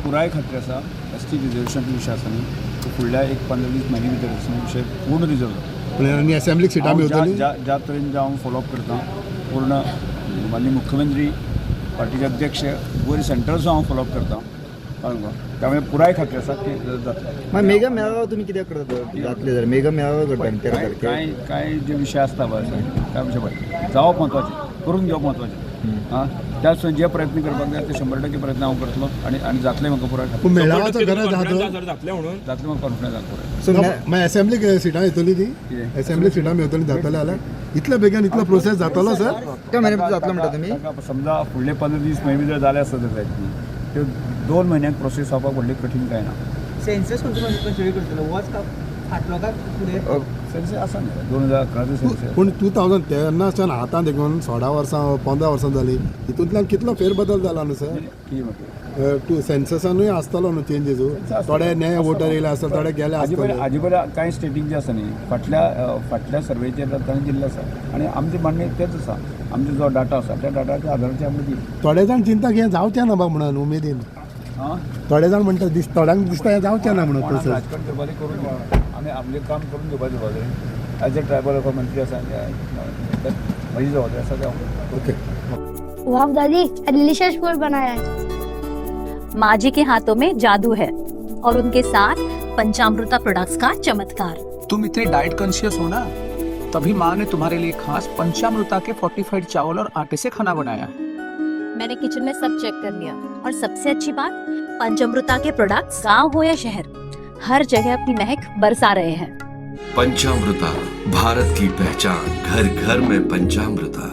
पुराय खात्री आसा ST रिजर्वेशन विशय आसा न्ही तो फुडल्या एक 15-20 म्हयने भितर विशय पूर्ण रिजर्व आनी असेंब्लीक सिटां मेळटली ज्या तरेन हांव फॉलोअप करता पूर्ण माननीय मुख्यमंत्री पार्टीचे अध्यक्ष वयर सेंटरचो हांव फॉलोअप करता कळ्ळें त्यामुळे पुराय खात्री आसा की जातलें मेगा मेळावा तुम्ही कित्याक करता जातले जर मेगा मेळावा करता 13 तारखेर काय जे विषय आसता पळय काय विशय पळय जावप महत्वाचें करून घेवप महत्वाचें हां त्याच जे प्रयत्न करपाक जाय ते 100% प्रयत्न हांव करतलो आनी जातलें म्हाका पुराय पूण मेळावाचो गरज आहा तो जातलें म्हाका कॉन्फिडन्स आसा पुराय सो मागीर असेंब्लीक सिटां येतली ती असेंब्लीक सिटां मेळटली जातले जाल्यार इतल्या बेगीन इतलो प्रोसेस जातलो सर काय महिन्यात जातलो म्हणटा तुमी समजा फुडले 15-20 म्हयने भितर जाले आसत जायत न्ही त्यो 2 म्हयन्यांक प्रोसेस जावपाक व्हडली कठीण काय ना सेन्सस खंयचे करतलो वच का फाटलो का फुडें सेन्सस आसा न्ही 2011 सेन्सस पूण 2000 तेन्नाच्यान आतां देखून 16 वर्सां 15 वर्सां जाली हितूंतल्यान कितलो फेरबदल जाला न्हू सर की म्हटलें टू सेन्ससानूय आसतलो न्हू चेंजीस थोडे नये वोटर येयले आसतले थोडे गेले आसतले हाजे पयलीं कांय स्टेटीक जे आसा न्ही फाटल्या सर्वेचेर ताणें दिल्लें आसा आनी आमचें मान्य तेच आसा आमचो जो डाटा आसा त्या डाटाच्या आदाराचेर आमी दिली थोडे जाण चिंता की हें जावचें ना बा म्हणून उमेदीन हां थोडे जाण म्हणटा थोड्यांक दिसता हें जावचें ना म्हणून कोणाक तसं राजकारण करपाचें करून आमी आमचें काम करून घेवपाचें जबाबदारी एज अ ट्रायबल मंत्री आसा म्हजी जबाबदारी आसा ते हांव ओके वाह दादी डिलीशियस फूड बनाया है। माँ जी के हाथों में जादू है और उनके साथ पंचामृता प्रोडक्ट्स का चमत्कार। तुम इतने डाइट कॉन्शियस हो ना, तभी माँ ने तुम्हारे लिए खास पंचामृता के फोर्टिफाइड चावल और आटे से खाना बनाया। मैंने किचन में सब चेक कर लिया और सबसे अच्छी बात पंचामृता के प्रोडक्ट्स गांव हो या शहर हर जगह अपनी महक बरसा रहे हैं। पंचामृता, भारत की पहचान, घर घर में पंचामृता।